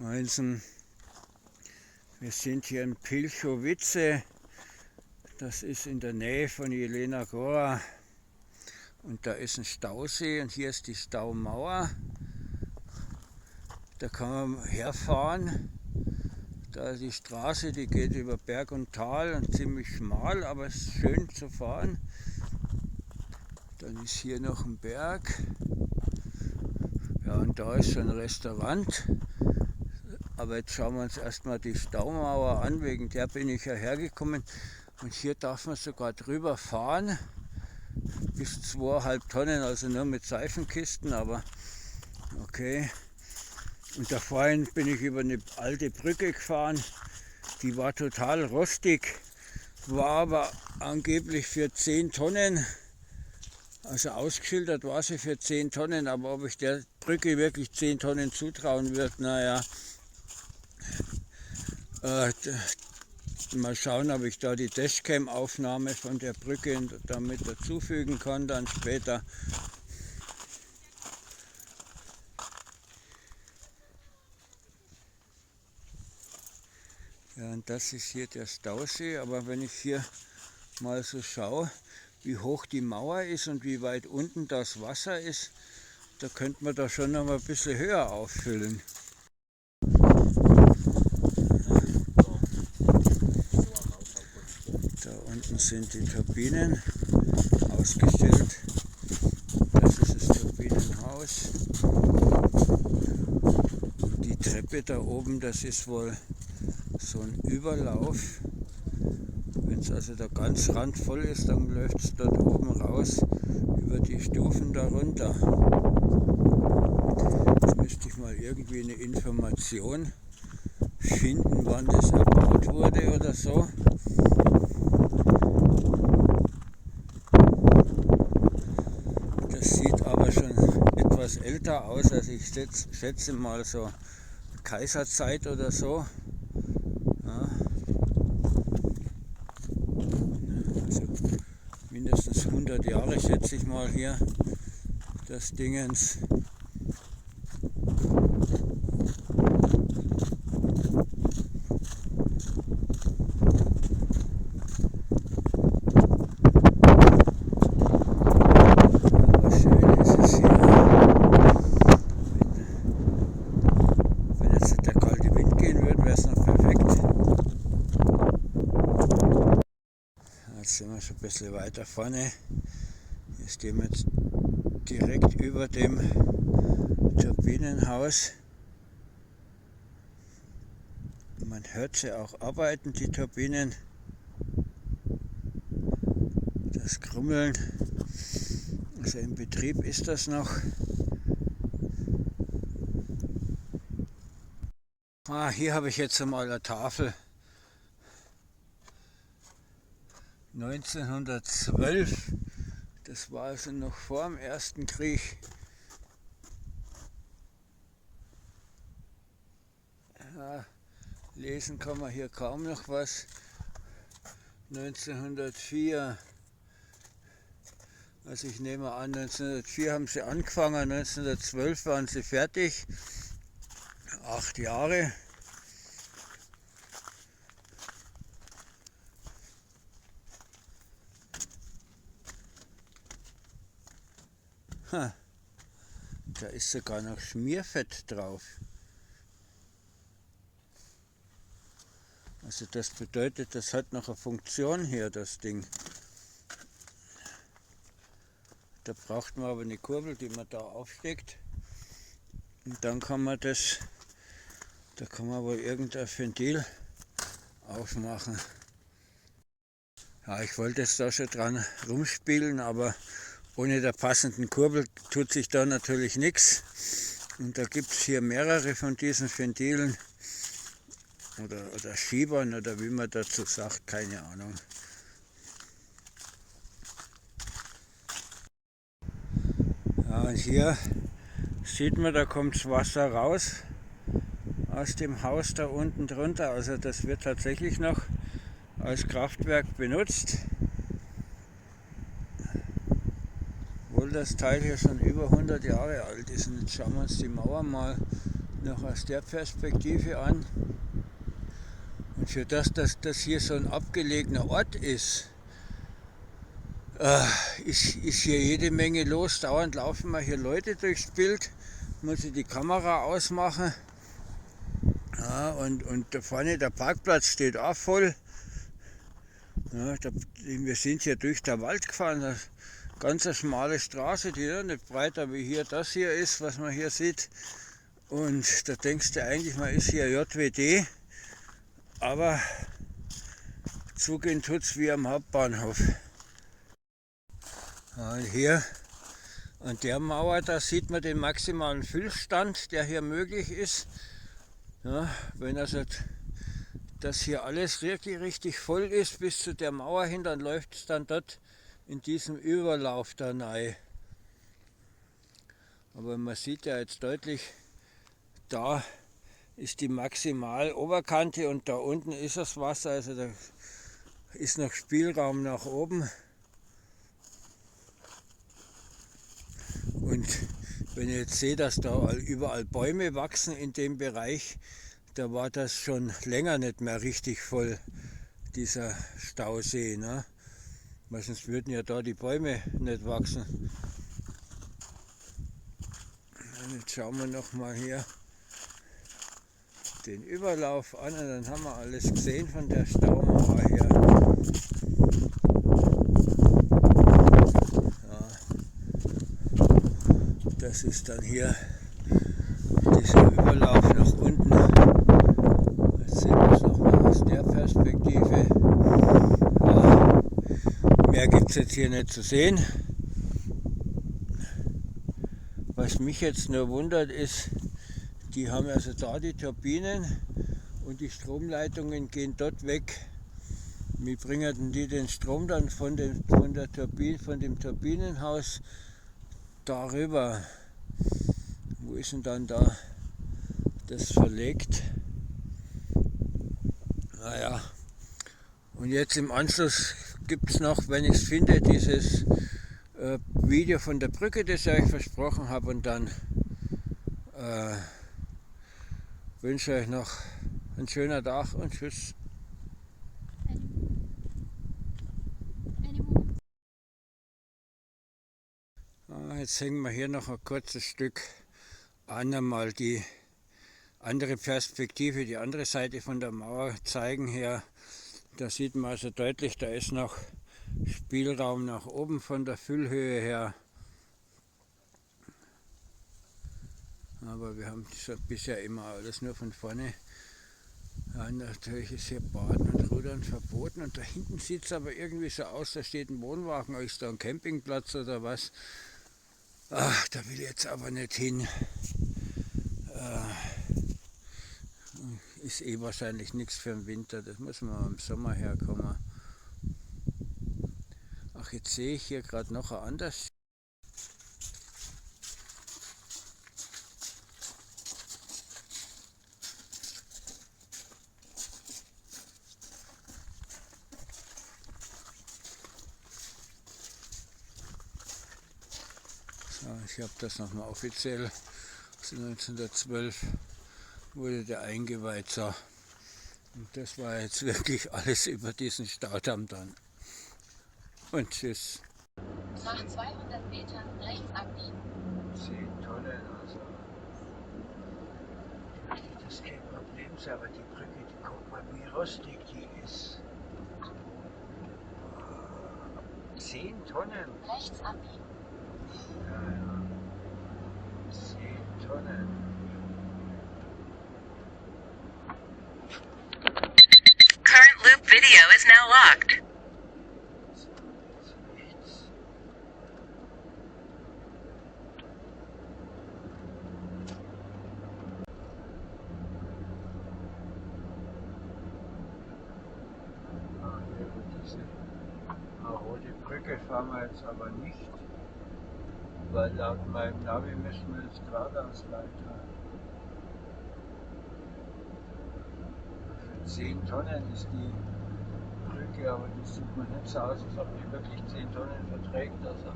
Moinsen. Wir sind hier in Pilchowice, das ist in der Nähe von Jelena Góra und da ist ein Stausee und hier ist die Staumauer. Da kann man herfahren. Da die Straße, die geht über Berg und Tal und ziemlich schmal, aber es ist schön zu fahren. Dann ist hier noch ein Berg. Ja, und da ist so ein Restaurant. Aber jetzt schauen wir uns erstmal die Staumauer an, wegen der bin ich ja hergekommen. Und hier darf man sogar drüber fahren, bis 2,5 Tonnen, also nur mit Seifenkisten, aber okay. Und da vorhin bin ich über eine alte Brücke gefahren, die war total rostig, war aber angeblich für 10 Tonnen, also ausgeschildert war sie für 10 Tonnen, aber ob ich der Brücke wirklich 10 Tonnen zutrauen würde, naja. Mal schauen, ob ich da die Dashcam-Aufnahme von der Brücke damit dazufügen kann, dann später. Ja, und das ist hier der Stausee, aber wenn ich hier mal so schaue, wie hoch die Mauer ist und wie weit unten das Wasser ist, da könnte man da schon noch mal ein bisschen höher auffüllen. Da unten sind die Turbinen ausgestellt. Das ist das Turbinenhaus. Die Treppe da oben, das ist wohl so ein Überlauf. Wenn es also da ganz randvoll ist, dann läuft es dort oben raus über die Stufen darunter. Jetzt müsste ich mal irgendwie eine Information finden, wann das erbaut wurde oder so. Das sieht aber schon etwas älter aus, also ich schätze mal so Kaiserzeit oder so. Ja. Also mindestens 100 Jahre schätze ich mal hier, das Dingens. Jetzt sind wir schon ein bisschen weiter vorne. Hier stehen wir jetzt direkt über dem Turbinenhaus. Man hört sie auch arbeiten, die Turbinen. Das Krummeln. Also im Betrieb ist das noch. Hier habe ich jetzt einmal eine Tafel. 1912, das war also noch vor dem Ersten Krieg. Ja, lesen kann man hier kaum noch was. 1904, also ich nehme an, 1904 haben sie angefangen, 1912 waren sie fertig. 8 Jahre. Da ist sogar noch Schmierfett drauf. Also das bedeutet, das hat noch eine Funktion hier, das Ding. Da braucht man aber eine Kurbel, die man da aufsteckt. Und dann kann man das, da kann man wohl irgendein Ventil aufmachen. Ja, ich wollte jetzt da schon dran rumspielen, aber ohne der passenden Kurbel tut sich da natürlich nichts. Und da gibt es hier mehrere von diesen Ventilen oder Schiebern oder wie man dazu sagt, keine Ahnung. Ja, und hier sieht man, da kommt das Wasser raus aus dem Haus da unten drunter. Also das wird tatsächlich noch als Kraftwerk benutzt. Obwohl das Teil hier schon über 100 Jahre alt ist. Und jetzt schauen wir uns die Mauer mal noch aus der Perspektive an. Und für das, dass das hier so ein abgelegener Ort ist, ist hier jede Menge los. Dauernd laufen mir hier Leute durchs Bild, muss ich die Kamera ausmachen. Ja, und da vorne der Parkplatz steht auch voll. Ja, wir sind hier durch den Wald gefahren, eine ganz schmale Straße, die nicht breiter wie hier das hier ist, was man hier sieht. Und da denkst du eigentlich, man ist hier JWD, aber zugehen tut's wie am Hauptbahnhof. Ja, und hier an der Mauer, da sieht man den maximalen Füllstand, der hier möglich ist. Ja, wenn also das hier alles richtig voll ist bis zu der Mauer hin, dann läuft es dann dort in diesem Überlauf da rein. Aber man sieht ja jetzt deutlich, da ist die Maximaloberkante und da unten ist das Wasser, also da ist noch Spielraum nach oben. Und wenn ich jetzt sehe, dass da überall Bäume wachsen in dem Bereich, da war das schon länger nicht mehr richtig voll, dieser Stausee. Ne? Weil sonst würden ja da die Bäume nicht wachsen. Und jetzt schauen wir noch mal hier den Überlauf an und dann haben wir alles gesehen von der Staumauer her. Ja, das ist dann hier dieser Überlauf nach unten. Jetzt sehen wir es nochmal aus der Perspektive. Ja, mehr gibt es jetzt hier nicht zu sehen. Was mich jetzt nur wundert ist, die haben also da die Turbinen und die Stromleitungen gehen dort weg. Wie bringen die den Strom dann von dem Turbinenhaus darüber? Wo ist denn dann da das verlegt? Naja, und jetzt im Anschluss gibt es noch, wenn ich es finde, dieses Video von der Brücke, das ich euch versprochen habe, und dann wünsche euch noch einen schönen Tag und tschüss. Jetzt hängen wir hier noch ein kurzes Stück an, einmal die andere Perspektive, die andere Seite von der Mauer zeigen her. Da sieht man also deutlich, da ist noch Spielraum nach oben von der Füllhöhe her. Aber wir haben bisher immer alles nur von vorne. Ja, natürlich ist hier Baden und Rudern verboten und da hinten sieht es aber irgendwie so aus, da steht ein Wohnwagen, ist da ein Campingplatz oder was. Ach, da will ich jetzt aber nicht hin. Ist eh wahrscheinlich nichts für den Winter, das muss man im Sommer herkommen. Ach, jetzt sehe ich hier gerade noch ein anderes. So, ich habe das nochmal offiziell. 1912 wurde der eingeweiht. So. Und das war jetzt wirklich alles über diesen Staudamm dann. Und tschüss. Nach 200 Metern rechts abbiegen. 10 Tonnen, also. Das ist kein Problem, aber die Brücke, die guck mal, wie rostig die ist. 10 Tonnen. Rechts abbiegen. Ja, ja. 10 Tonnen. Current loop video is now locked. Rote Brücke fahren wir jetzt aber nicht, weil laut meinem Navi müssen wir jetzt geradeaus weiter. Für 10 Tonnen ist die Brücke, aber die sieht man nicht so aus, als ob die wirklich 10 Tonnen verträgt. Also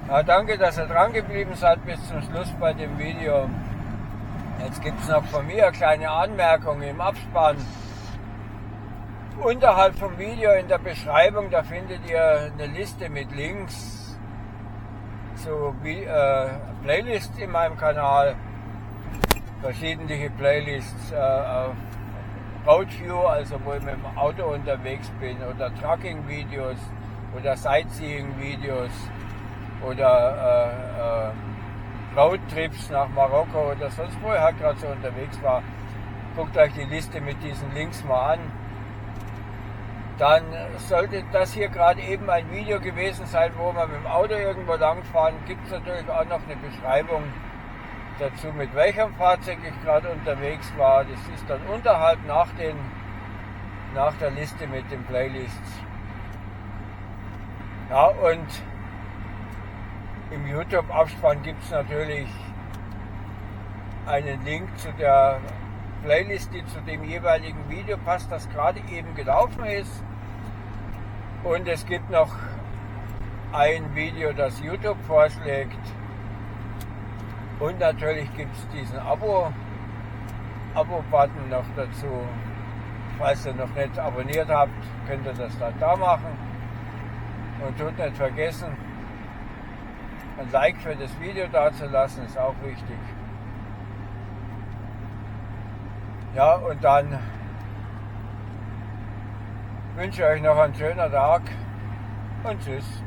Ja, danke, dass ihr dran geblieben seid bis zum Schluss bei dem Video. Jetzt gibt es noch von mir eine kleine Anmerkung im Abspann. Unterhalb vom Video in der Beschreibung, da findet ihr eine Liste mit Links zu Playlists in meinem Kanal. Verschiedene Playlists auf Roadview, also wo ich mit dem Auto unterwegs bin, oder Trucking-Videos oder Sightseeing-Videos oder Roadtrips nach Marokko oder sonst wo ich halt gerade so unterwegs war. Guckt euch die Liste mit diesen Links mal an. Dann sollte das hier gerade eben ein Video gewesen sein, wo wir mit dem Auto irgendwo langfahren. Gibt es natürlich auch noch eine Beschreibung dazu, mit welchem Fahrzeug ich gerade unterwegs war. Das ist dann unterhalb nach der Liste mit den Playlists. Ja, und im YouTube-Abspann gibt es natürlich einen Link zu der Playlist, die zu dem jeweiligen Video passt, das gerade eben gelaufen ist. Und es gibt noch ein Video, das YouTube vorschlägt. Und natürlich gibt es diesen Abo-Button noch dazu. Falls ihr noch nicht abonniert habt, könnt ihr das dann da machen. Und tut nicht vergessen, ein Like für das Video dazulassen, ist auch wichtig. Ja, und dann wünsche ich euch noch einen schönen Tag und tschüss.